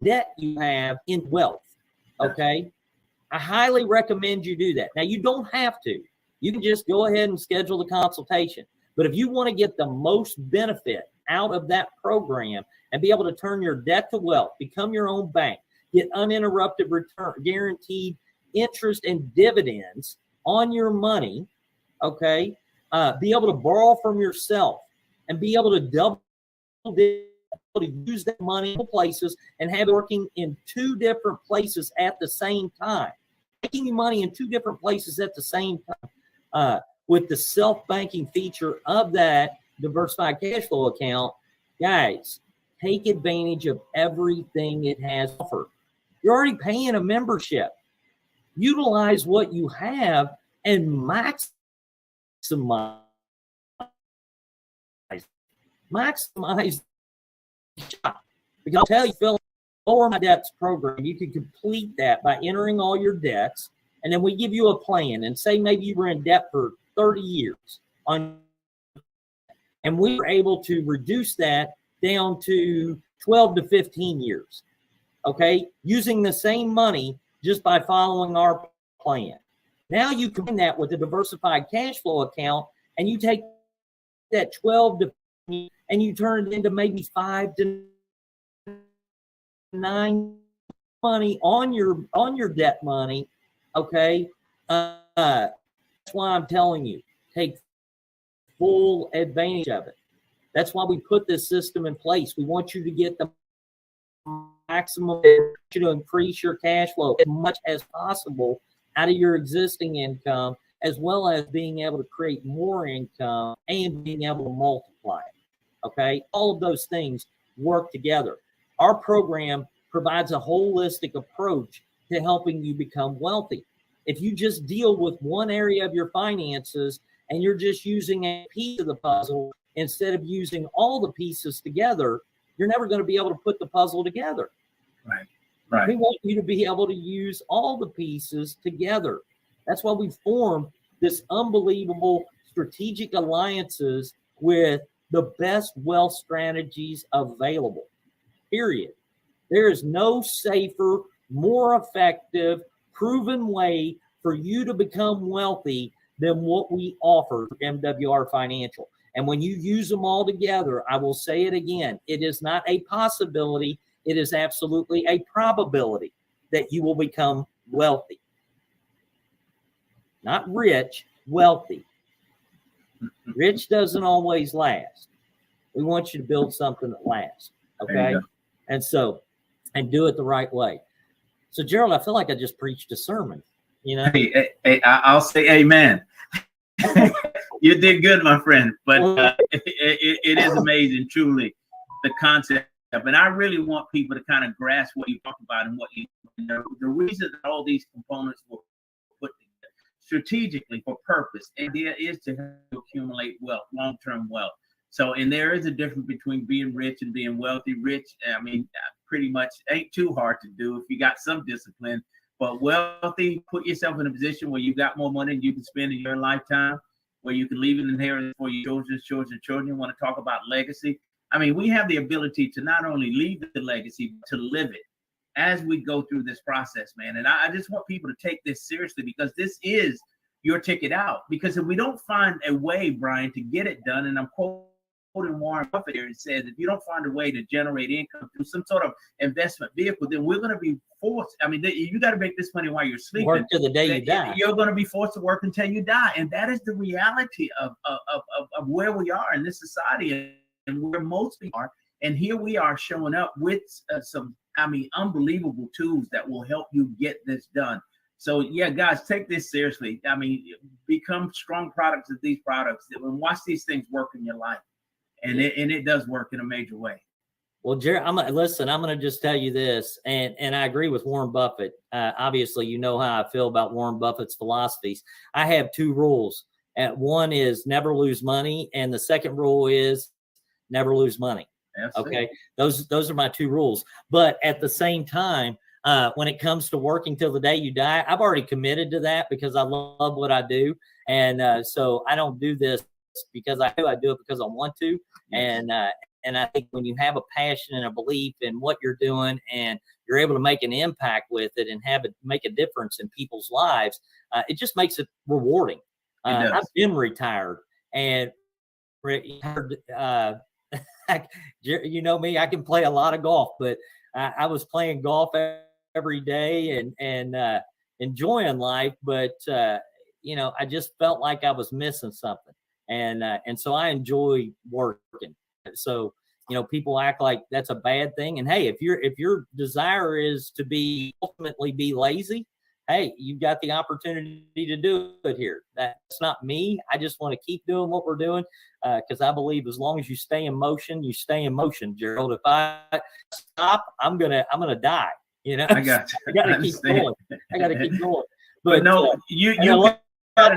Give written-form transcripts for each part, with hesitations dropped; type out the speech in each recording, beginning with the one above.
debt you have in wealth. Okay. I highly recommend you do that. Now, you don't have to. You can just go ahead and schedule the consultation. But if you want to get the most benefit out of that program and be able to turn your debt to wealth, become your own bank, get uninterrupted return, guaranteed interest and dividends on your money, okay, be able to borrow from yourself and be able to double to use that money in places and have it working in two different places at the same time, making you money in two different places at the same time. With the self-banking feature of that diversified cash flow account, guys, take advantage of everything it has offered. You're already paying a membership. Utilize what you have and maximize because I'll tell you, Phil, Lower My Debts program, you can complete that by entering all your debts, and then we give you a plan. And say maybe you were in debt for 30 years, and we were able to reduce that down to 12 to 15 years, okay, using the same money just by following our plan. Now you combine that with the diversified cash flow account, and you take that 12 to 15 and you turn it into maybe 5 to 9 money on your debt money, okay? That's why I'm telling you, take full advantage of it. That's why we put this system in place. We want you to get the maximum, to increase your cash flow as much as possible out of your existing income, as well as being able to create more income and being able to multiply it. Okay, all of those things work together. Our program provides a holistic approach to helping you become wealthy. If you just deal with one area of your finances and you're just using a piece of the puzzle instead of using all the pieces together, you're never going to be able to put the puzzle together. Right. We want you to be able to use all the pieces together. That's why we formed this unbelievable strategic alliances with the best wealth strategies available, period. There is no safer, more effective, proven way for you to become wealthy than what we offer MWR Financial. And when you use them all together, I will say it again, it is not a possibility. It is absolutely a probability that you will become wealthy. Not rich, wealthy. Rich doesn't always last. We want you to build something that lasts, okay? And do it the right way. So, Gerald, I feel like I just preached a sermon, you know? Hey, I'll say amen. You did good, my friend. But it is amazing, truly, the concept. And I really want people to kind of grasp what you talk about and what you know. The reason that all these components were put together strategically for purpose, and the idea is to accumulate wealth, long-term wealth. So, and there is a difference between being rich and being wealthy. Rich, I mean, pretty much ain't too hard to do if you got some discipline. But wealthy, put yourself in a position where you got more money than you can spend in your lifetime, where you can leave an inheritance for your children's children. You want to talk about legacy? I mean, we have the ability to not only leave the legacy, but to live it as we go through this process, man. And I just want people to take this seriously, because this is your ticket out. Because if we don't find a way, Brian, to get it done, and I'm quoting Warren Buffett here, and says, if you don't find a way to generate income through some sort of investment vehicle, then we're going to be forced. I mean, you got to make this money while you're sleeping. Work till the day you die. You're going to be forced to work until you die. And that is the reality of where we are in this society and where most people are. And here we are showing up with some, unbelievable tools that will help you get this done. So yeah, guys, take this seriously. I mean, become strong products of these products and watch these things work in your life. And it does work in a major way. Well, Jerry, I'm going to just tell you this, and I agree with Warren Buffett. Obviously, you know how I feel about Warren Buffett's philosophies. I have two rules. One is never lose money, and the second rule is never lose money. Absolutely. Okay, those are my two rules. But at the same time, when it comes to working till the day you die, I've already committed to that because I love what I do, and so I don't do this because I do it because I want to, and I think when you have a passion and a belief in what you're doing and you're able to make an impact with it and have it make a difference in people's lives, it just makes it rewarding. I've been retired and you know me, I can play a lot of golf, but I was playing golf every day and enjoying life, but you know, I just felt like I was missing something, and so I enjoy working. So you know, people act like that's a bad thing, and hey, if your desire is to ultimately be lazy, hey, you've got the opportunity to do it here. That's not me. I just want to keep doing what we're doing because I believe as long as you stay in motion, you stay in motion, Gerald. If I stop, I'm gonna die. You know, I got you. I got to keep going. I got to keep going. But no, you got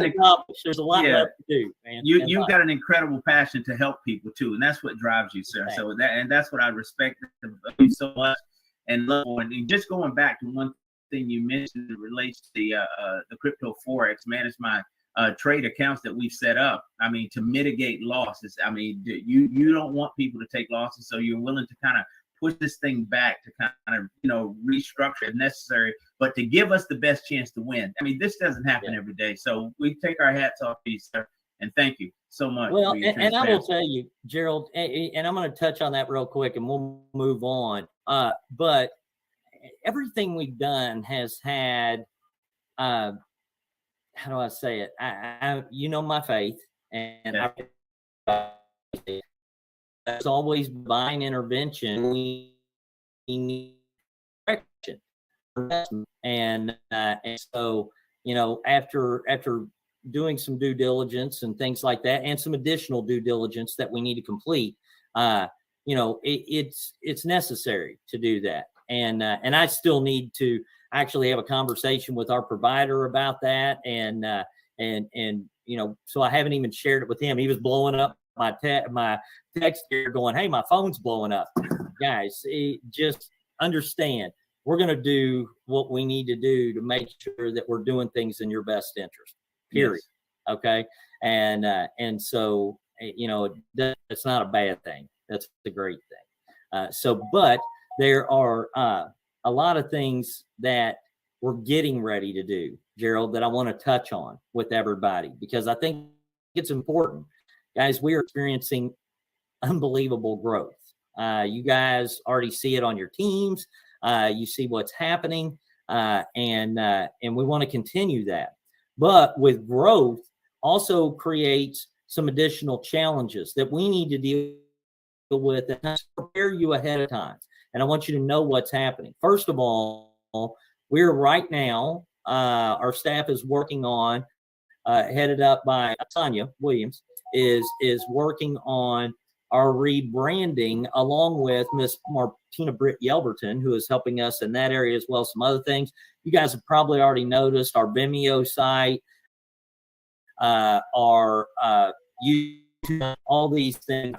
there's a lot left to do, man. You've got an incredible passion to help people too, and that's what drives you, sir. So that's what I respect of you so much and love. And just going back to one thing you mentioned that relates to the crypto forex, man, it's my trade accounts that we've set up. I mean, to mitigate losses. I mean, you don't want people to take losses, so you're willing to kind of push this thing back to kind of, you know, restructure if necessary, but to give us the best chance to win. I mean, this doesn't happen every day. So we take our hats off to you, sir, and thank you so much. Well, and I will tell you, Gerald, and I'm going to touch on that real quick and we'll move on. But everything we've done has had, how do I say it? I you know, my faith, and there's always divine intervention. We need direction, and so you know, after doing some due diligence and things like that, and some additional due diligence that we need to complete, you know, it's necessary to do that, and I still need to actually have a conversation with our provider about that, and you know, so I haven't even shared it with him. He was blowing up my text here going, hey, my phone's blowing up. Guys, just understand, we're going to do what we need to do to make sure that we're doing things in your best interest, period. Yes. Okay. And so, you know, it's not a bad thing. That's a great thing. But there are a lot of things that we're getting ready to do, Gerald, that I want to touch on with everybody, because I think it's important. Guys, we are experiencing unbelievable growth. You guys already see it on your teams. You see what's happening, and we want to continue that. But with growth also creates some additional challenges that we need to deal with and prepare you ahead of time. And I want you to know what's happening. First of all, we're right now, our staff is working on, headed up by Tanya Williams, is working on our rebranding, along with Miss Martina Britt Yelverton, who is helping us in that area as well as some other things. You guys have probably already noticed our Vimeo site, our YouTube, all these things.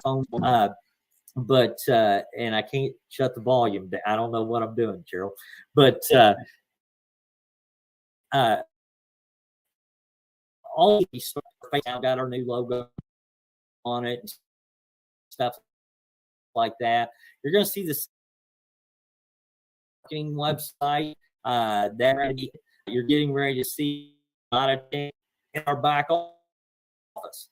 But and I can't shut the volume down. I don't know what I'm doing, Gerald. But all these stuff, got our new logo on it and stuff like that. You're going to see this marketing website that you're getting ready to see a lot of things in our back office.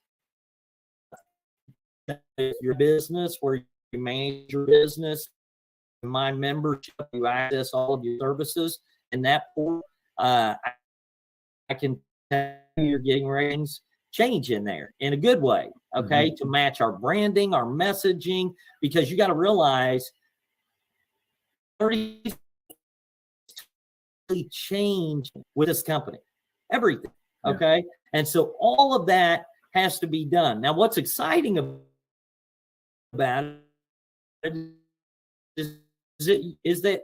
Your business, where you manage your business, my membership, you access all of your services, and that I can tell you you're getting ratings change in there in a good way, okay, to match our branding, our messaging, because you got to realize 30 change with this company, everything, okay, and so all of that has to be done. Now, what's exciting about it is that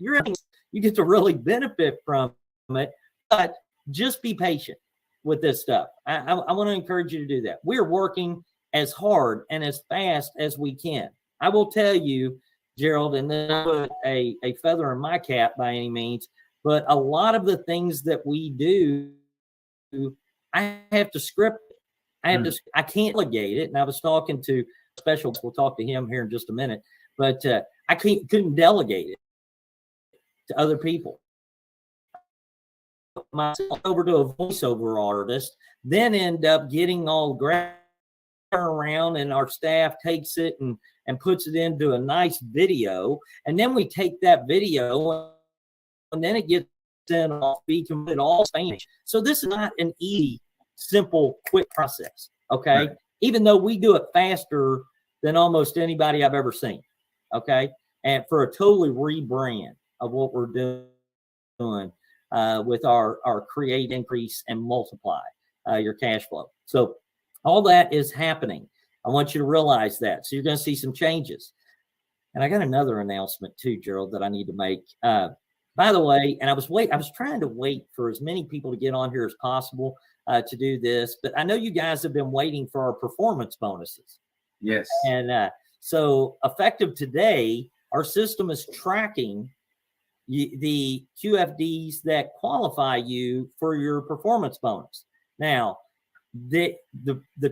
you get to really benefit from it, but just be patient with this stuff. I want to encourage you to do that. We're working as hard and as fast as we can. I will tell you, Gerald, and then I put a feather in my cap by any means, but a lot of the things that we do, I have to script it. I can't delegate it. And I was talking to special, we'll talk to him here in just a minute, but I couldn't delegate it to other people. Myself over to a voiceover artist, then end up getting all grabbed around, and our staff takes it and puts it into a nice video, and then we take that video and then it gets sent off. We can put it all Spanish. So this is not an easy, simple, quick process. Okay, right. Even though we do it faster than almost anybody I've ever seen. Okay, and for a totally rebrand of what we're doing with our create, increase, and multiply your cash flow. So all that is happening. I want you to realize that. So you're going to see some changes. And I got another announcement too, Gerald, that I need to make. By the way, and I was trying to wait for as many people to get on here as possible to do this, but I know you guys have been waiting for our performance bonuses. Yes. And so effective today, our system is tracking the QFDs that qualify you for your performance bonus. Now, the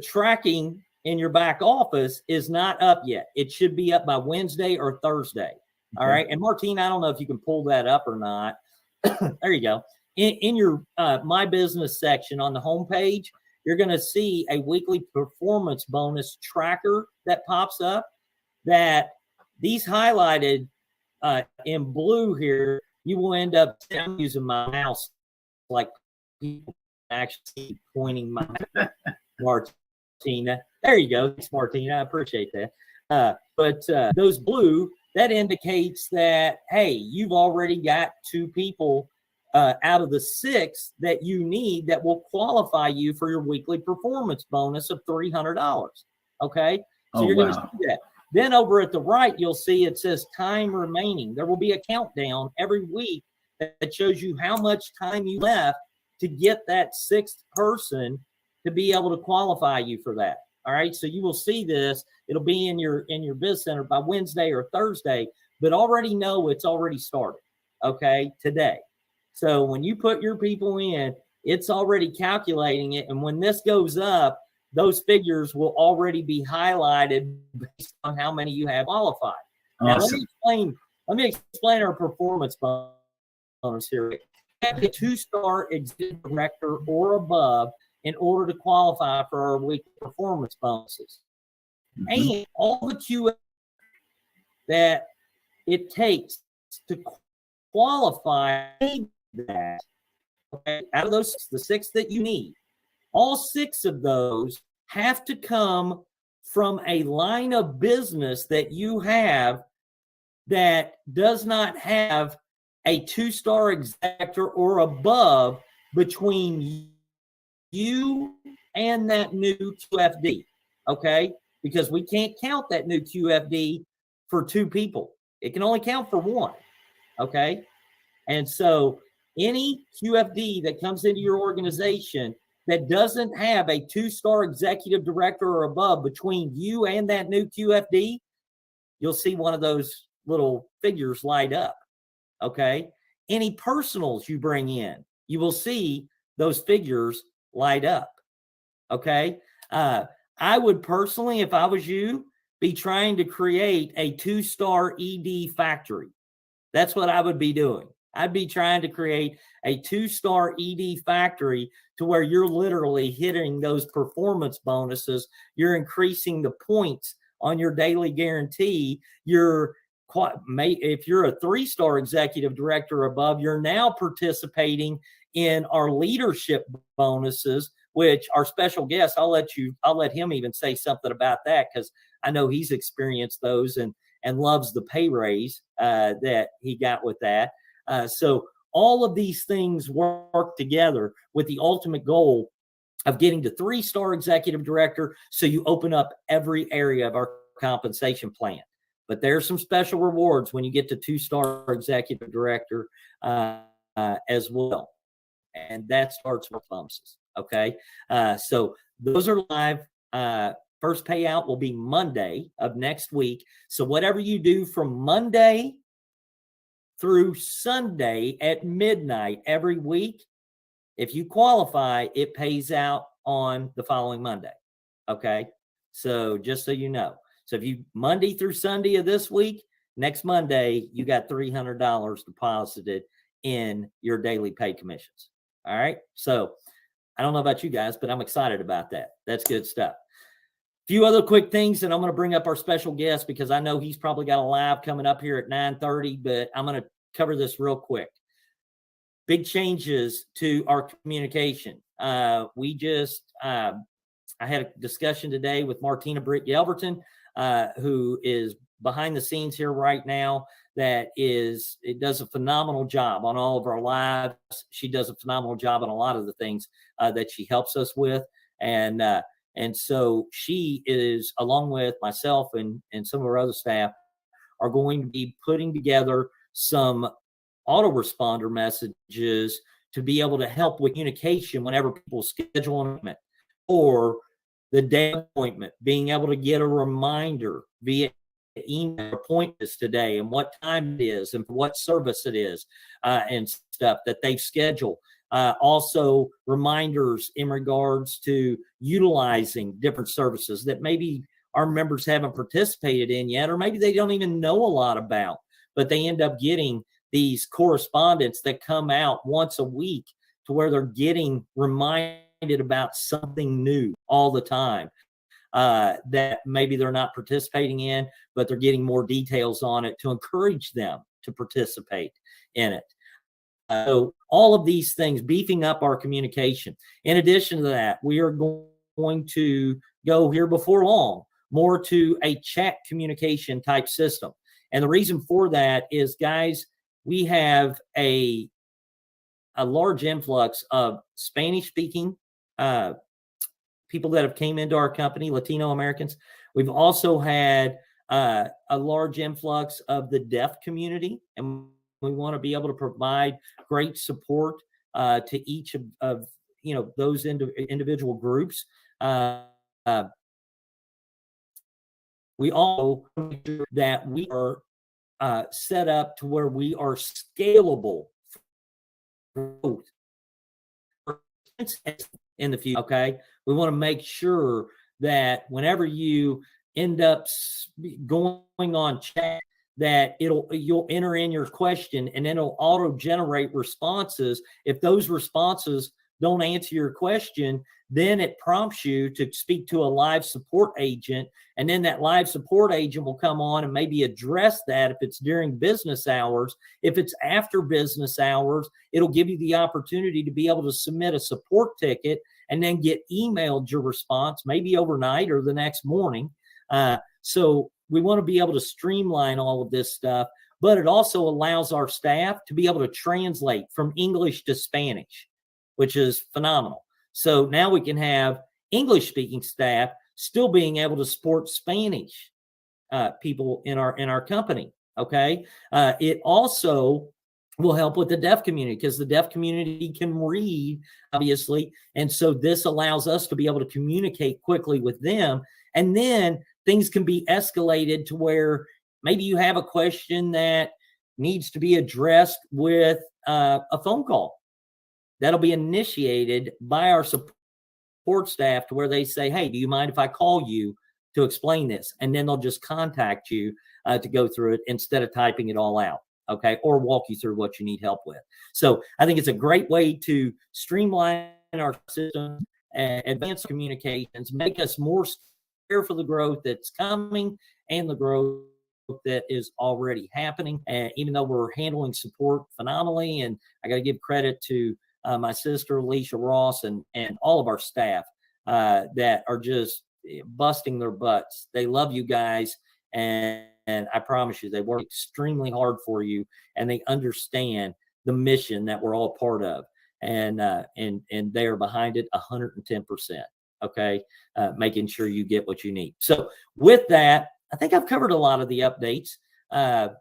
tracking in your back office is not up yet. It should be up by Wednesday or Thursday. All right. And Martine, I don't know if you can pull that up or not. There you go. In your My Business section on the homepage, you're going to see a weekly performance bonus tracker that pops up. That these highlighted in blue here, you will end up, I'm using my mouse like people actually pointing my Martina. There you go. Thanks, Martina. I appreciate that. But those blue, that indicates that, hey, you've already got 2 people out of the 6 that you need that will qualify you for your weekly performance bonus of $300. Okay? So you're going to see that. Then over at the right, you'll see it says time remaining. There will be a countdown every week that shows you how much time you left to get that 6th person to be able to qualify you for that. All right. So you will see this. It'll be in your Biz Center by Wednesday or Thursday, but already know it's already started. Okay. Today. So when you put your people in, it's already calculating it. And when this goes up, those figures will already be highlighted based on how many you have qualified. Awesome. Now, let me explain our performance bonus here. You have a 2-star executive director or above in order to qualify for our weekly performance bonuses. And all the QA that it takes to qualify that, okay, out of those, the 6 that you need, all 6 of those have to come from a line of business that you have that does not have a 2-star executive or above between you and that new QFD, okay? Because we can't count that new QFD for 2 people. It can only count for 1, okay? And so any QFD that comes into your organization that doesn't have a 2-star executive director or above between you and that new QFD, you'll see one of those little figures light up, okay? Any personals you bring in, you will see those figures light up, okay? I would personally, if I was you, be trying to create a 2-star ED factory. That's what I would be doing. I'd be trying to create a 2-star ED factory to where you're literally hitting those performance bonuses. You're increasing the points on your daily guarantee. If you're a 3-star executive director above, you're now participating in our leadership bonuses, which our special guest, I'll let him even say something about that, because I know he's experienced those and loves the pay raise that he got with that. So all of these things work together with the ultimate goal of getting to 3-star executive director. So you open up every area of our compensation plan. But there's some special rewards when you get to 2-star executive director as well. And that starts with bonuses. Okay. So those are live. First payout will be Monday of next week. So whatever you do from Monday through Sunday at midnight every week, if you qualify, it pays out on the following Monday. Okay. So just so you know. So if you Monday through Sunday of this week, next Monday, you got $300 deposited in your daily pay commissions. All right. So I don't know about you guys, but I'm excited about that. That's good stuff. A few other quick things, and I'm going to bring up our special guest because I know he's probably got a live coming up here at 9:30, but I'm going to cover this real quick. Big changes to our communication. I had a discussion today with Martina Britt Yelverton, who is behind the scenes here right now. It does a phenomenal job on all of our lives. She does a phenomenal job on a lot of the things that she helps us with. And so she is, along with myself and some of our other staff, are going to be putting together some autoresponder messages to be able to help with communication whenever people schedule an appointment or the day appointment, being able to get a reminder via email appointments today and what time it is and what service it is and stuff that they've scheduled. Also reminders in regards to utilizing different services that maybe our members haven't participated in yet, or maybe they don't even know a lot about, but they end up getting these correspondence that come out once a week to where they're getting reminded about something new all the time that maybe they're not participating in, but they're getting more details on it to encourage them to participate in it. So all of these things, beefing up our communication. In addition to that, we are going to go here before long more to a chat communication type system. And the reason for that is, guys, we have a large influx of Spanish-speaking people that have came into our company, Latino Americans. We've also had a large influx of the deaf community, and we want to be able to provide great support to each of those individual groups. We all make sure that we are set up to where we are scalable growth in the future. Okay, we want to make sure that whenever you end up going on chat, that you'll enter in your question and it'll auto generate responses. If those responses don't answer your question, then it prompts you to speak to a live support agent, and then that live support agent will come on and maybe address that if it's during business hours. If it's after business hours, it'll give you the opportunity to be able to submit a support ticket and then get emailed your response, maybe overnight or the next morning. So we want to be able to streamline all of this stuff, but it also allows our staff to be able to translate from English to Spanish, which is phenomenal. So now we can have English-speaking staff still being able to support Spanish people in our company. Okay, it also will help with the deaf community because the deaf community can read, obviously, and so this allows us to be able to communicate quickly with them, and then things can be escalated to where maybe you have a question that needs to be addressed with a phone call. That'll be initiated by our support staff to where they say, hey, do you mind if I call you to explain this? And then they'll just contact you to go through it instead of typing it all out, okay, or walk you through what you need help with. So I think it's a great way to streamline our system, advance communications, make us more secure for the growth that's coming and the growth that is already happening. And even though we're handling support phenomenally, and I got to give credit to my sister, Alicia Ross, and all of our staff that are just busting their butts. They love you guys, and I promise you, they work extremely hard for you, and they understand the mission that we're all part of, and they are behind it 110%. Okay, making sure you get what you need. So with that, I think I've covered a lot of the updates. Our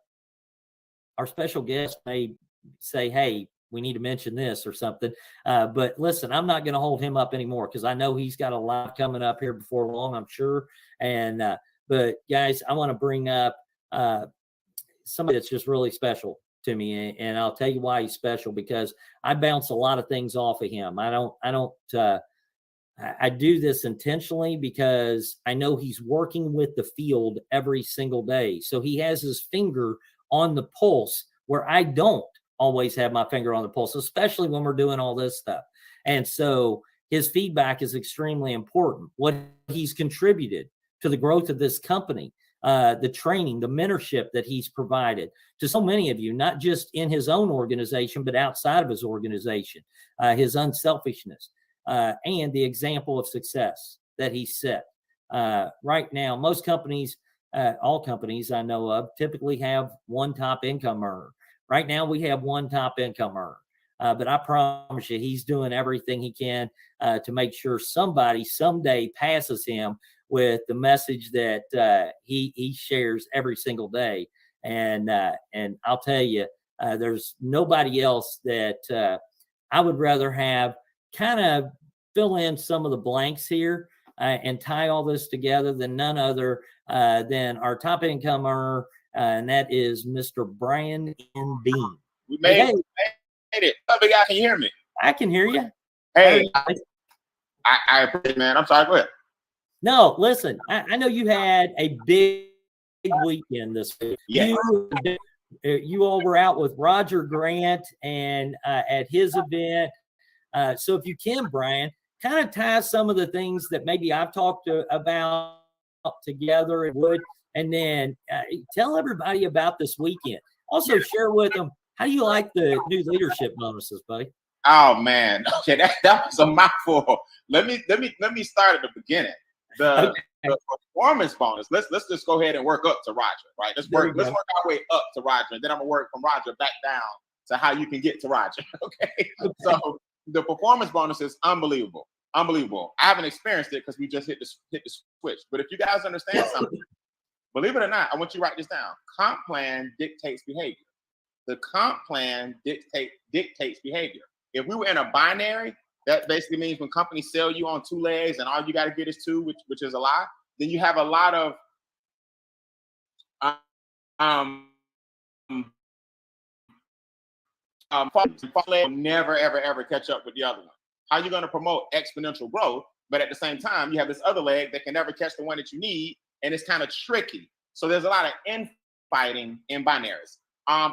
special guest may say, hey, we need to mention this or something. But listen, I'm not going to hold him up anymore because I know he's got a lot coming up here before long, I'm sure. And but guys, I want to bring up somebody that's just really special to me, and I'll tell you why he's special, because I bounce a lot of things off of him. I don't I do this intentionally because I know he's working with the field every single day. So he has his finger on the pulse where I don't always have my finger on the pulse, especially when we're doing all this stuff. And so his feedback is extremely important. What he's contributed to the growth of this company, the training, the mentorship that he's provided to so many of you, not just in his own organization, but outside of his organization, his unselfishness, and the example of success that he set. Right now, most companies, all companies I know of, typically have one top income earner. Right now, we have one top income earner. But I promise you, he's doing everything he can to make sure somebody someday passes him with the message that he shares every single day. And I'll tell you, there's nobody else that I would rather have kind of fill in some of the blanks here and tie all this together than none other than our top income earner, and that is Mr. Brian N. Bean. We made it. Other guy, can you hear me? I can hear you. Hey, I appreciate it, man. I'm sorry. Go ahead. No, listen, I know you had a big weekend this week. Yeah. You all were out with Roger Grant and at his event. So if you can, Brian, kind of tie some of the things that maybe I've talked about together and then tell everybody about this weekend. Also share with them, how do you like the new leadership bonuses, buddy? Oh man, okay, that was a mouthful. Let me start at the beginning. The performance bonus. Let's just go ahead and work up to Roger, right? Let's work our way up to Roger, and then I'm gonna work from Roger back down to how you can get to Roger. Okay. So the performance bonus is unbelievable. Unbelievable. I haven't experienced it because we just hit the switch. But if you guys understand something, believe it or not, I want you to write this down. Comp plan dictates behavior. The comp plan dictates behavior. If we were in a binary, that basically means when companies sell you on two legs and all you got to get is two, which is a lie, then you have a lot of will never, ever catch up with the other one. How are you going to promote exponential growth, but at the same time, you have this other leg that can never catch the one that you need, and it's kind of tricky. So there's a lot of infighting in binaries.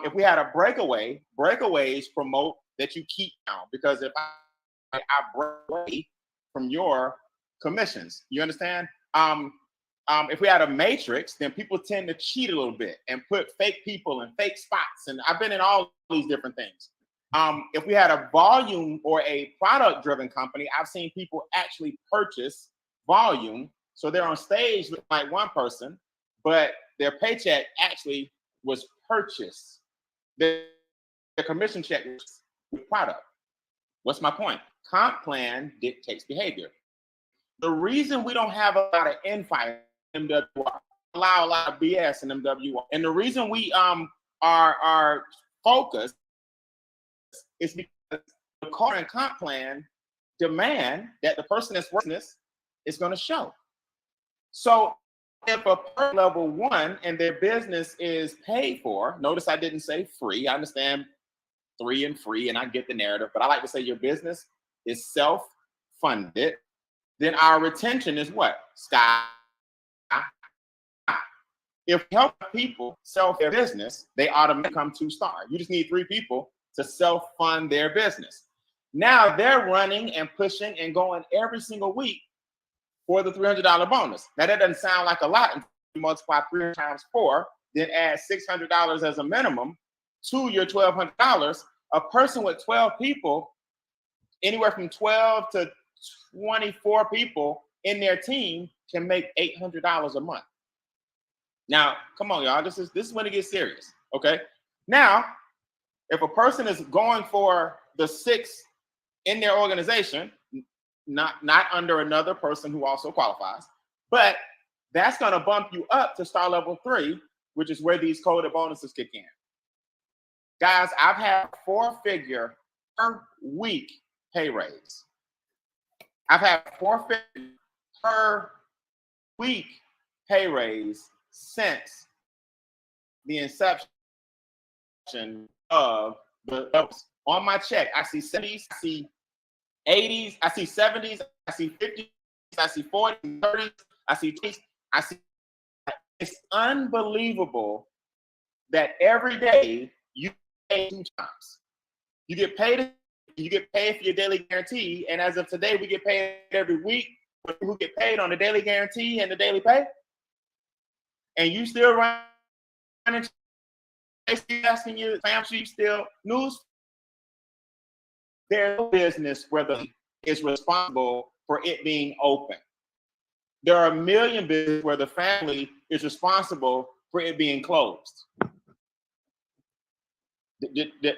If we had a breakaways promote that you keep down, because if I break away from your commissions, you understand? If we had a matrix, then people tend to cheat a little bit and put fake people in fake spots. And I've been in all these different things. If we had a volume or a product-driven company, I've seen people actually purchase volume. So they're on stage with like one person, but their paycheck actually was purchased. Their commission check was product. What's my point? Comp plan dictates behavior. The reason we don't have a lot of infight in MWR, allow a lot of BS in MWR, and the reason we are focused is because the core and comp plan demand that the person that's working this is going to show. So if a person level one and their business is paid for, notice I didn't say free. I understand free and I get the narrative, but I like to say your business is self-funded, then our retention is what? Sky. If we help people sell their business, they automatically become 2-star. You just need 3 people to self-fund their business. Now they're running and pushing and going every single week for the $300 bonus. Now that doesn't sound like a lot. Until you multiply 3 times 4, then add $600 as a minimum to your $1,200. A person with 12 people, anywhere from 12 to 24 people in their team, can make $800 a month. Now, come on, y'all. This is when it gets serious. Okay. Now, if a person is going for the 6 in their organization, not under another person who also qualifies, but that's going to bump you up to star level 3, which is where these coded bonuses kick in. Guys, I've had 4-figure per week pay raise. I've had 4-figure per week pay raise since the inception of the on my check. I see 70s, I see 80s, I see 70s, I see 50s, I see 40s, 30s, I see 20s, I see. It's unbelievable that every day you pay 2 times. You get paid for your daily guarantee, and as of today, we get paid every week. Who get paid on the daily guarantee and the daily pay, and you still running, asking your family still news. There's no business where the is responsible for it being open. There are a million businesses where the family is responsible for it being closed.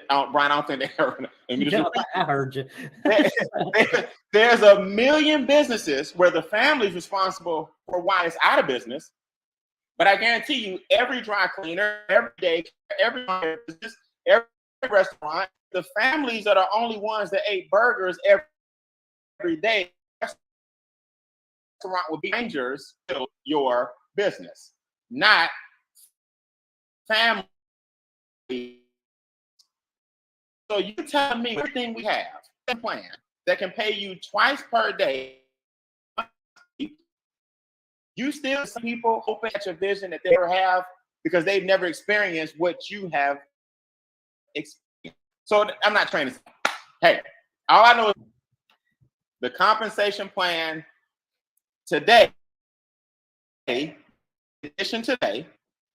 Brian, I don't think they heard me. No, I heard you. There's a million businesses where the family is responsible for why it's out of business. But I guarantee you, every dry cleaner, every day, every business, every restaurant, the families are the only ones that ate burgers every day. Restaurant will be strangers to your business, not family. So you tell me everything we have a plan that can pay you twice per day. You still see people hoping at your vision that they ever have because they've never experienced what you have experienced. So I'm not trying to say, hey, all I know is the compensation plan today, edition today,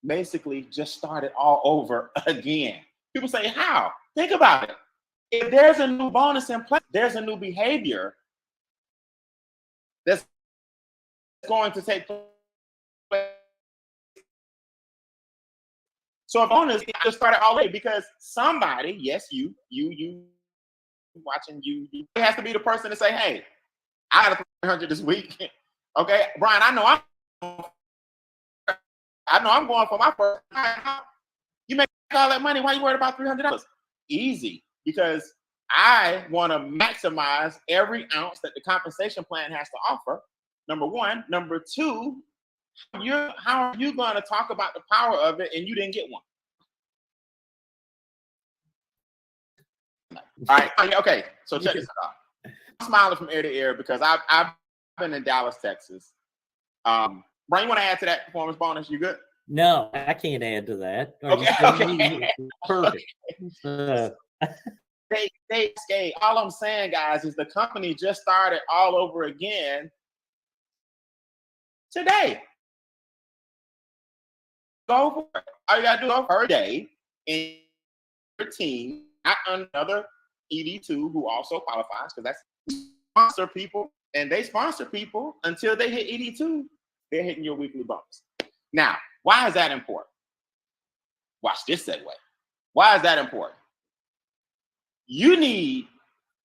basically just started all over again. People say, how? Think about it. If there's a new bonus in place, there's a new behavior that's going to take place. So a bonus just started all the way because somebody, yes, you watching you, it has to be the person to say, hey, I got a 300 this week. Okay, Brian, I know I'm going for my first. You make all that money. Why you worried about $300? Easy, because I want to maximize every ounce that the compensation plan has to offer. Number one. Number two, how are you going to talk about the power of it and you didn't get one? All right. Okay. So check this out. I'm smiling from ear to ear because I've been in Dallas, Texas. Brian, you want to add to that performance bonus? You good? No, I can't add to that. Okay. Perfect. They all I'm saying, guys, is the company just started all over again today. Go for it. All you gotta do is per day in your team, not another ED2 who also qualifies, because that's sponsor people, and they sponsor people until they hit ED2, they're hitting your weekly bonus. Now, why is that important? Watch this segue. Why is that important? You need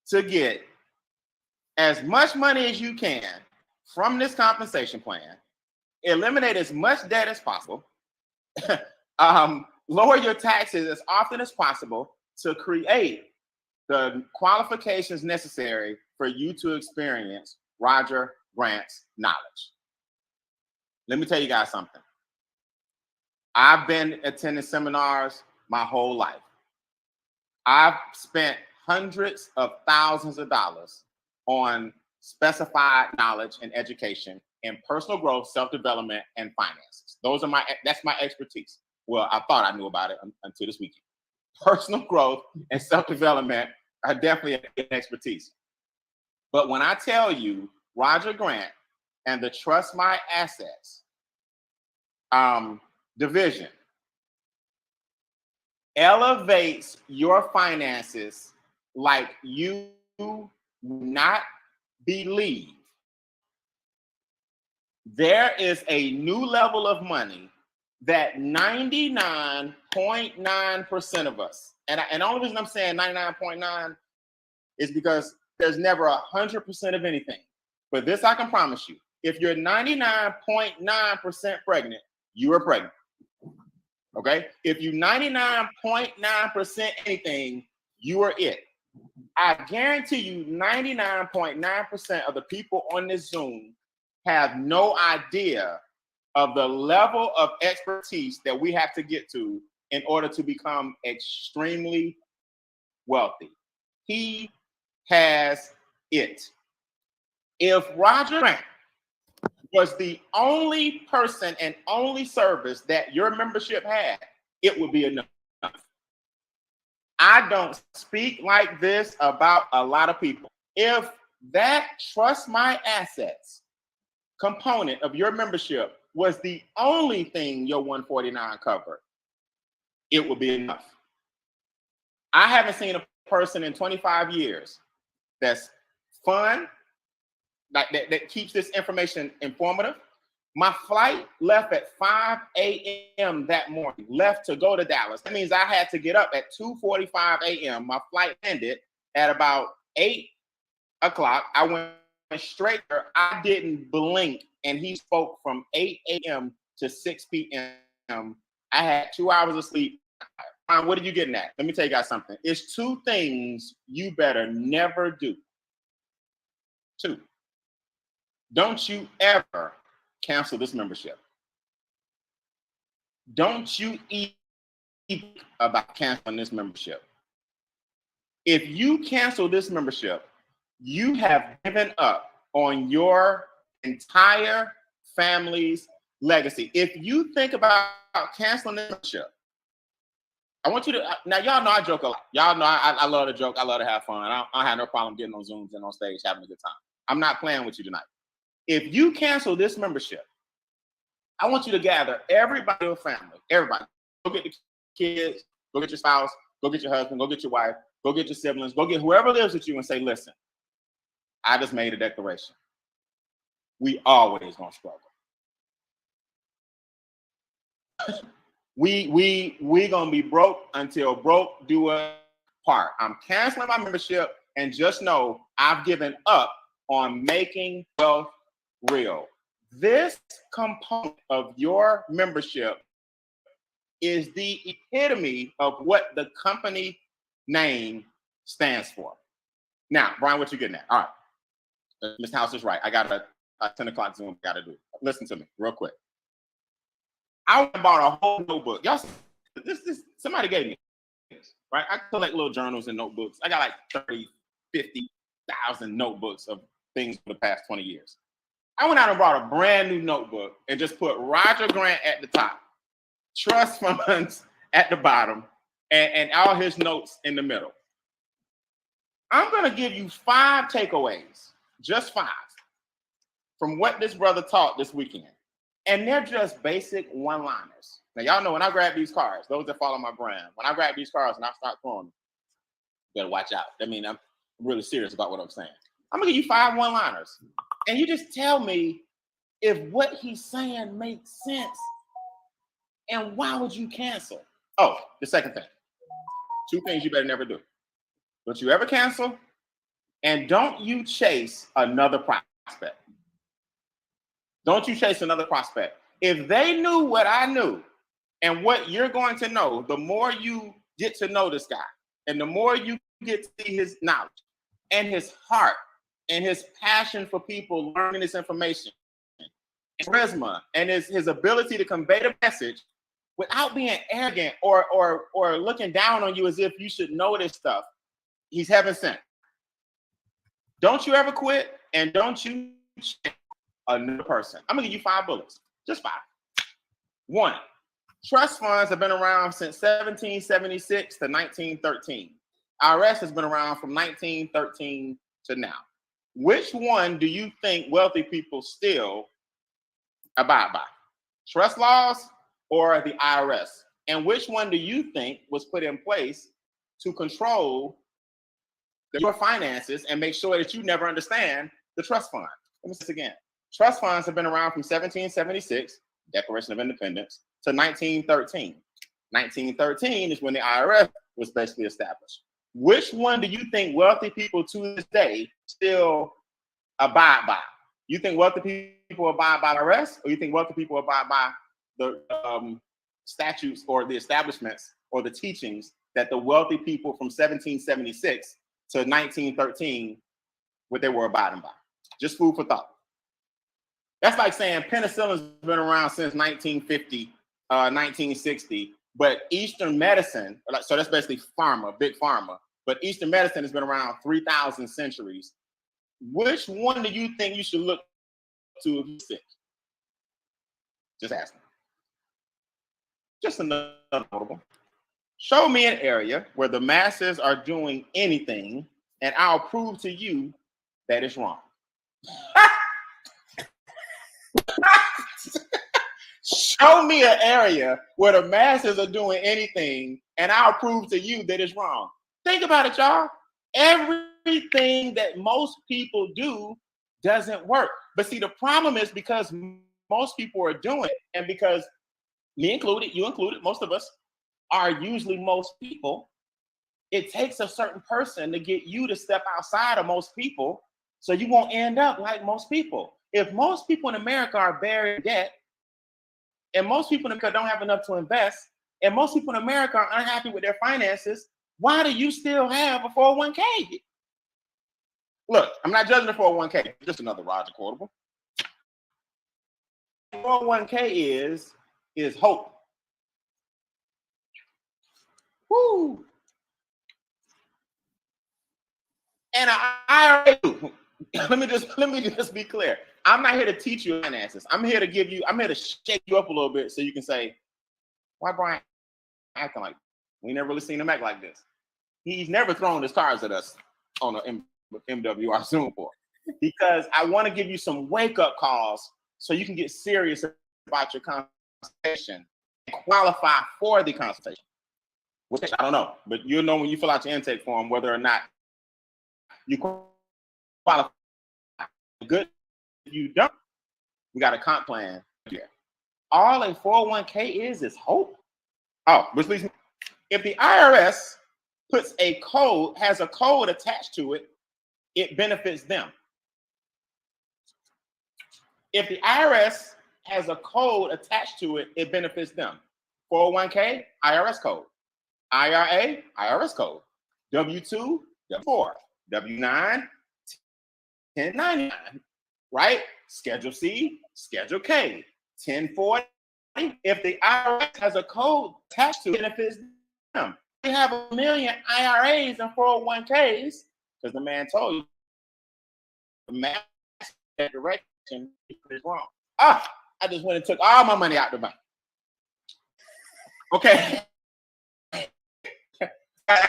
to get as much money as you can from this compensation plan, eliminate as much debt as possible, lower your taxes as often as possible to create the qualifications necessary for you to experience Roger Grant's knowledge. Let me tell you guys something. I've been attending seminars my whole life. I've spent hundreds of thousands of dollars on specified knowledge and education in personal growth, self-development, and finances. That's my expertise. Well, I thought I knew about it until this weekend. Personal growth and self-development are definitely an expertise. But when I tell you Roger Grant and the Trust My Assets division elevates your finances like you do not believe. There is a new level of money that 99.9% of us, and the only reason I'm saying 99.9 is because there's never 100% of anything. But this I can promise you, if you're 99.9% pregnant, you are pregnant. Okay? If you 99.9% anything, you are it. I guarantee you 99.9% of the people on this Zoom have no idea of the level of expertise that we have to get to in order to become extremely wealthy. He has it. If Roger Grant was the only person and only service that your membership had, it would be enough. I don't speak like this about a lot of people. If that trust my assets component of your membership was the only thing your 149 covered, it would be enough. I haven't seen a person in 25 years that's fun, that keeps this information informative. My flight left at 5 a.m. that morning, left to go to Dallas. That means I had to get up at 2:45 a.m. My flight ended at about 8 o'clock. I went straight there. I didn't blink, and he spoke from 8 a.m. to 6 p.m. I had 2 hours of sleep. What are you getting at? Let me tell you guys something. It's 2 things you better never do. 2. Don't you ever cancel this membership. Don't you even think about canceling this membership. If you cancel this membership, you have given up on your entire family's legacy. If you think about canceling this membership, I want you to, now y'all know I joke a lot. Y'all know I love to joke. I love to have fun. I have no problem getting on Zooms and on stage having a good time. I'm not playing with you tonight. If you cancel this membership, I want you to gather everybody in your family, everybody. Go get the kids, go get your spouse, go get your husband, go get your wife, go get your siblings, go get whoever lives with you and say, listen, I just made a declaration. We always gonna struggle. we gonna be broke until broke do us part. I'm canceling my membership, and just know I've given up on making wealth real. This component of your membership is the epitome of what the company name stands for. Now, Brian, what you getting at? All right, Ms. House is right. I got a 10 o'clock Zoom. Got to do. Listen to me real quick. I bought a whole notebook. Y'all, this somebody gave me this, right? I collect little journals and notebooks. I got like 30, 50,000 notebooks of things for the past 20 years. I went out and bought a brand new notebook and just put Roger Grant at the top, trust funds at the bottom, and all his notes in the middle. I'm going to give you 5 takeaways, just 5, from what this brother taught this weekend. And they're just basic one-liners. Now, y'all know when I grab these cards, those that follow my brand, when I grab these cards and I start throwing them, you better watch out. I mean, I'm really serious about what I'm saying. I'm going to give you 5 one-liners. And you just tell me if what he's saying makes sense and why would you cancel? Oh, the second thing. 2 things you better never do. Don't you ever cancel, and don't you chase another prospect. Don't you chase another prospect. If they knew what I knew and what you're going to know, the more you get to know this guy and the more you get to see his knowledge and his heart and his passion for people learning this information, charisma, and his ability to convey the message without being arrogant or looking down on you as if you should know this stuff, he's heaven sent. Don't you ever quit, and don't you check another person. I'm gonna give you 5 bullets, just 5. 1, trust funds have been around since 1776 to 1913. IRS has been around from 1913 to now. Which one do you think wealthy people still abide by? Trust laws or the IRS? And which one do you think was put in place to control your finances and make sure that you never understand the trust fund? Let me say this again. Trust funds have been around from 1776, Declaration of Independence, to 1913. 1913 is when the IRS was basically established. Which one do you think wealthy people to this day still abide by? You think wealthy people abide by the IRS, or you think wealthy people abide by the statutes or the establishments or the teachings that the wealthy people from 1776 to 1913, what they were abiding by? Just food for thought. That's like saying penicillin's been around since 1950, 1960, but Eastern medicine, so that's basically pharma, big pharma, but Eastern medicine has been around 3,000 centuries. which one do you think you should look to if you're sick? Just asking. Just another notable. Show me an area where the masses are doing anything, and I'll prove to you that it's wrong. Show me an area where the masses are doing anything, and I'll prove to you that it's wrong. Think about it, y'all. Everything that most people do doesn't work. But see, the problem is because most people are doing it, and because me included, you included, most of us are usually most people, it takes a certain person to get you to step outside of most people so you won't end up like most people. If most people in America are buried in debt, and most people in America don't have enough to invest, and most people in America are unhappy with their finances, why do you still have a 401k? Look, I'm not judging the 401k, just another Roger quotable. 401k is hope. Woo! And I let me just be clear. I'm not here to teach you finances. I'm here to shake you up a little bit so you can say, why Brian acting like we never really seen him act like this? He's never thrown his cards at us on a MWR Zoom board, because I want to give you some wake-up calls so you can get serious about your consultation and qualify for the consultation. Which I don't know, but you'll know when you fill out your intake form whether or not you qualify. Good. If you don't, we got a comp plan here. All a 401k is hope. Oh, which leads me, if the IRS puts has a code attached to it, it benefits them. If the IRS has a code attached to it, it benefits them. 401k, IRS code. IRA, IRS code. W-2, W-4. W-9, 1099, right? Schedule C, Schedule K. 1040, if the IRS has a code attached to it, benefits them. We have 1 million IRAs and 401ks, because the man told you the math direction is wrong. I just went and took all my money out the bank. Okay. I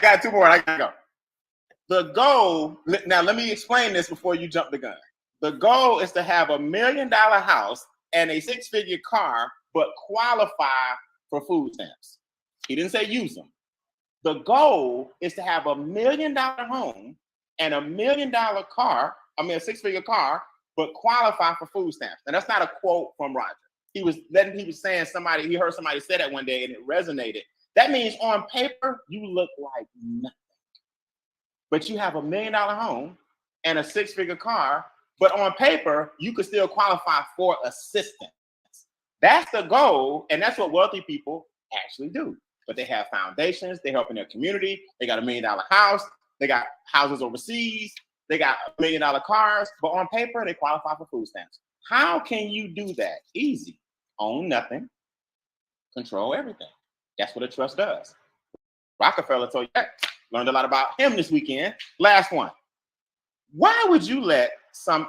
got 2 more. I gotta go. The goal, now let me explain this before you jump the gun. The goal is to have $1 million house and a 6-figure car, but qualify for food stamps. He didn't say use them. The goal is to have $1 million home and $1 million car, a 6-figure car, but qualify for food stamps. And that's not a quote from Roger. He was saying he heard somebody say that one day and it resonated. That means on paper, you look like nothing. But you have $1 million home and a 6-figure car, but on paper, you could still qualify for assistance. That's the goal, and that's what wealthy people actually do. But they have foundations, they help in their community, they got $1 million house, they got houses overseas, they got $1 million cars, but on paper, they qualify for food stamps. How can you do that? Easy. Own nothing, control everything. That's what a trust does. Rockefeller told you that. Learned a lot about him this weekend. Last one. Why would you let someone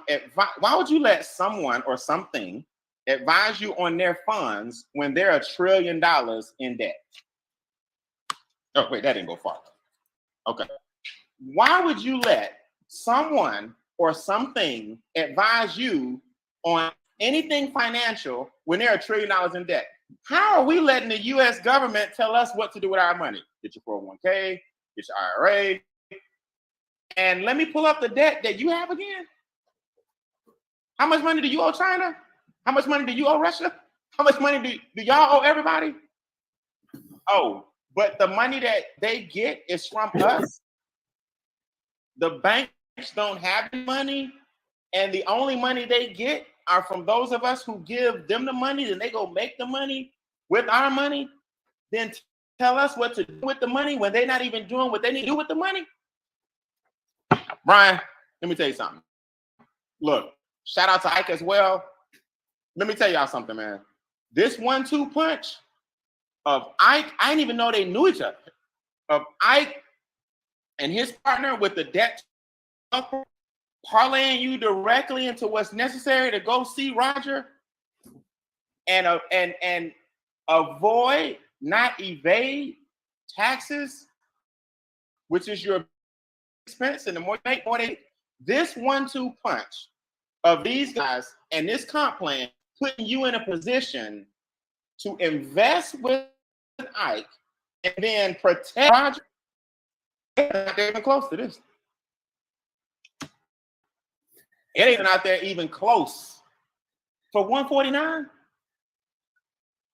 or something advise you on their funds when they're $1 trillion in debt? Oh, wait, that didn't go far. Okay. Why would you let someone or something advise you on anything financial when they're $1 trillion in debt? How are we letting the U.S. government tell us what to do with our money? Get your 401k, get your IRA, and let me pull up the debt that you have again. How much money do you owe China? How much money do you owe Russia? How much money do y'all owe everybody? Oh, but the money that they get is from us. The banks don't have any money, and the only money they get are from those of us who give them the money, then they go make the money with our money, then tell us what to do with the money when they're not even doing what they need to do with the money. Brian, let me tell you something. Look, shout out to Ike as well. Let me tell y'all something, man. This 1-2 punch of Ike, I didn't even know they knew each other. Of Ike and his partner with the debt, parlaying you directly into what's necessary to go see Roger and avoid, not evade taxes, which is your expense. And the more you make, more they, this 1-2 punch of these guys and this comp plan putting you in a position to invest with Ike and then protect Roger. They're not even close to this. It ain't out there even close. For 149,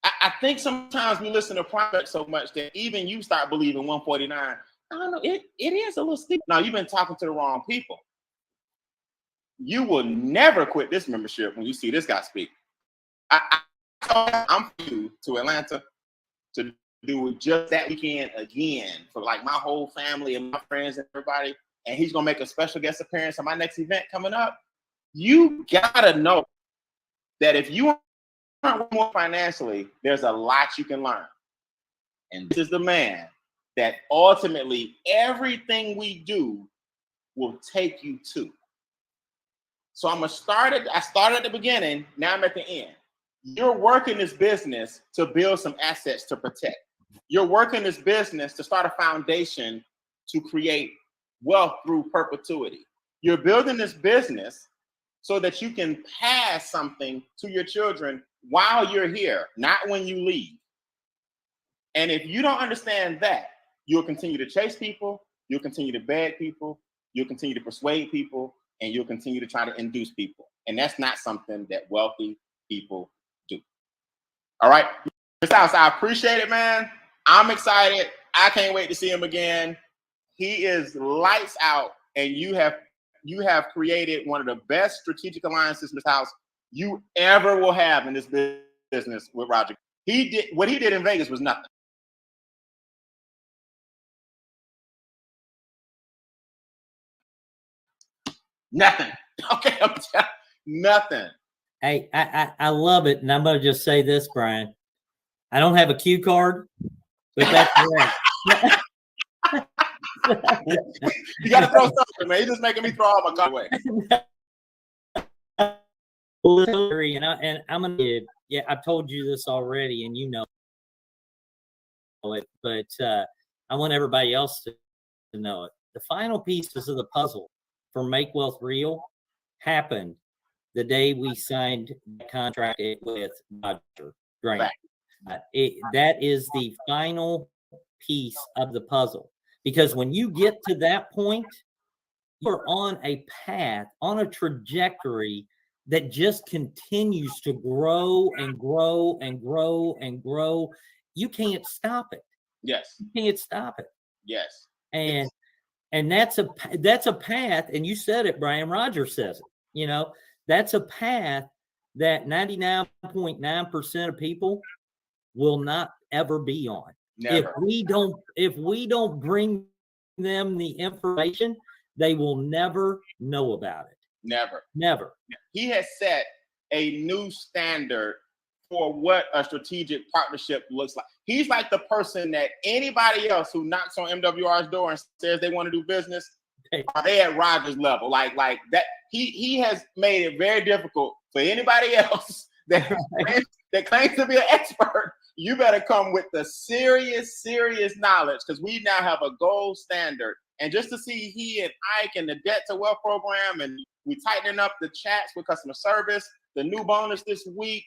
I think sometimes we listen to products so much that even you start believing 149. I don't know, it is a little steep. Now, you've been talking to the wrong people. You will never quit this membership when you see this guy speak. I'm you to Atlanta to do just that weekend again for like my whole family and my friends and everybody. And he's gonna make a special guest appearance on my next event coming up. You gotta know that if you aren't more financially, there's a lot you can learn. And this is the man that ultimately everything we do will take you to. So I started at the beginning, now I'm at the end. You're working this business to build some assets to protect. You're working this business to start a foundation to create wealth through perpetuity. You're building this business so that you can pass something to your children while you're here, not when you leave. And if you don't understand that, you'll continue to chase people, you'll continue to beg people, you'll continue to persuade people, and you'll continue to try to induce people. And that's not something that wealthy people do. All right, Mr. House, I appreciate it, man. I'm excited. I can't wait to see him again. He is lights out, and you have created one of the best strategic alliances, Mr. House, you ever will have in this business with Roger. What he did in Vegas was nothing. Nothing. Okay, nothing. Hey, I love it, and I'm gonna just say this, Brian. I don't have a cue card, but that's great. You gotta throw something, man. You're just making me throw all my cards away. And I'm gonna give. Yeah, I've told you this already, and you know it, but I want everybody else to know it. The final pieces of the puzzle for Make Wealth Real happened the day we signed the contract with Roger Grant. That is the final piece of the puzzle, because when you get to that point, you're on a path, on a trajectory that just continues to grow and grow and grow and grow. You can't stop it. Yes. You can't stop it. Yes. And that's a path, and you said it, Brian. Roger says it. You know, that's a path that 99.9% of people will not ever be on. Never. If we don't bring them the information, they will never know about it. Never. He has set a new standard for what a strategic partnership looks like. He's like the person that anybody else who knocks on MWR's door and says they want to do business, are they at Roger's level? Like that. He has made it very difficult for anybody else that claims to be an expert. You better come with the serious knowledge, because we now have a gold standard. And just to see he and Ike and the Debt to Wealth program, and we tightening up the chats with customer service, the new bonus this week,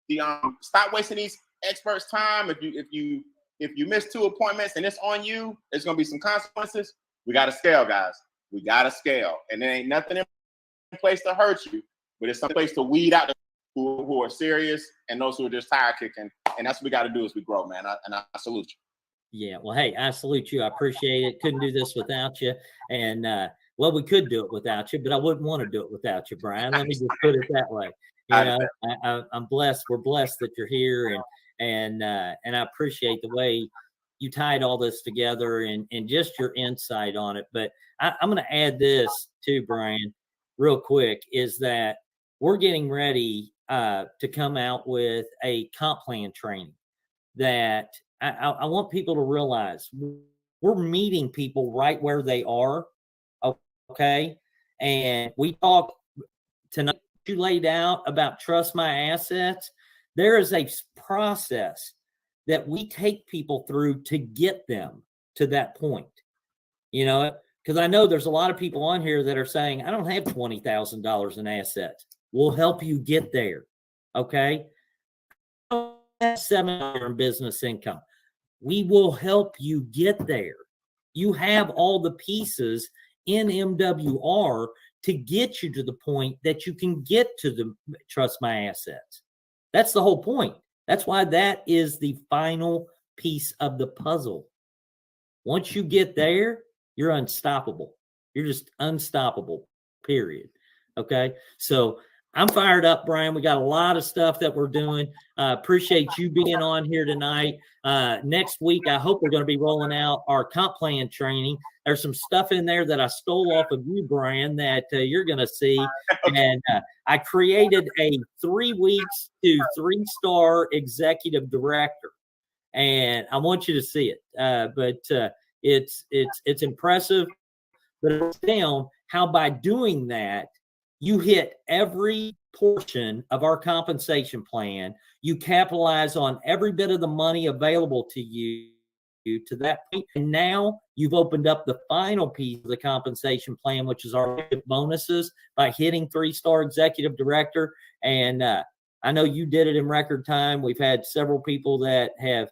the stop wasting these experts' time. If you miss 2 appointments and it's on you, there's gonna be some consequences. We gotta scale, guys. We gotta scale, and there ain't nothing in place to hurt you, but it's some place to weed out the who are serious and those who are just tire kicking. And that's what we got to do as we grow, man. I salute you. Yeah. Well, hey, I salute you. I appreciate it. Couldn't do this without you. And well, we could do it without you, but I wouldn't want to do it without you, Brian. Let me just put it that way. You know, I'm blessed. We're blessed that you're here, and I appreciate the way you tied all this together and just your insight on it. But I'm going to add this too, Brian, real quick, is that we're getting ready to come out with a comp plan training that I want people to realize we're meeting people right where they are. Okay. And we talked tonight, you laid out about trust my assets. There is a process that we take people through to get them to that point. You know, because I know there's a lot of people on here that are saying, I don't have $20,000 in assets. We'll help you get there. Okay. $7 in business income. We will help you get there. You have all the pieces in MWR to get you to the point that you can get to the trust my assets. That's the whole point. That's why that is the final piece of the puzzle. Once you get there, you're unstoppable. You're just unstoppable, period. Okay. So I'm fired up, Brian. We got a lot of stuff that we're doing. Appreciate you being on here tonight. Next week, I hope we're going to be rolling out our comp plan training. There's some stuff in there that I stole off of you, Brian, that you're going to see. And I created a 3 weeks to 3-star executive director. And I want you to see it. But it's impressive. But it's down how by doing that, you hit every portion of our compensation plan. You capitalize on every bit of the money available to you to that point. And now you've opened up the final piece of the compensation plan, which is our bonuses by hitting 3-star executive director. And I know you did it in record time. We've had several people that have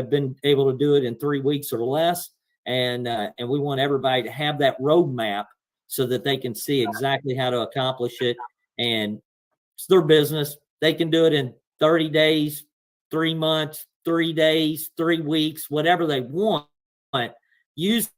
been able to do it in 3 weeks or less. And we want everybody to have that roadmap so that they can see exactly how to accomplish it. And it's their business. They can do it in 30 days, 3 months, 3 days, 3 weeks, whatever they want, using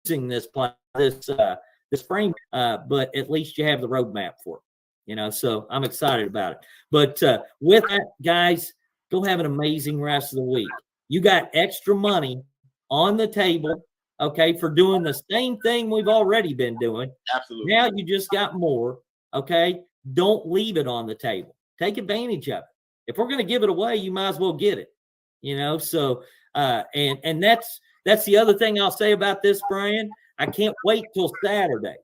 this plan, this frame. But at least you have the roadmap for it, you know. So I'm excited about it. But with that, guys, go have an amazing rest of the week. You got extra money on the table, okay, for doing the same thing we've already been doing. Absolutely. Now you just got more, okay? Don't leave it on the table. Take advantage of it. If we're going to give it away, you might as well get it, you know? So, and that's the other thing I'll say about this, Brian. I can't wait till Saturday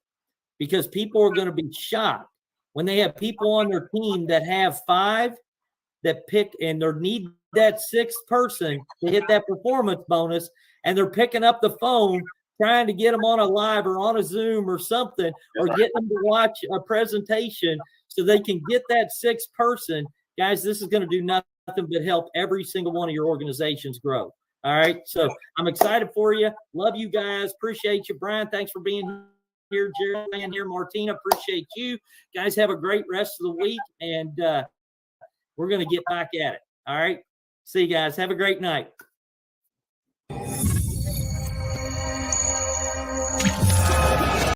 because people are going to be shocked when they have people on their team that have 5 that pick and they need that 6th person to hit that performance bonus. And they're picking up the phone, trying to get them on a live or on a Zoom or something, or getting them to watch a presentation so they can get that 6th person. Guys, this is going to do nothing but help every single one of your organizations grow. All right. So I'm excited for you. Love you guys. Appreciate you, Brian. Thanks for being here. Jerry being here. Martina, appreciate you. Guys, have a great rest of the week. And we're going to get back at it. All right. See you guys. Have a great night.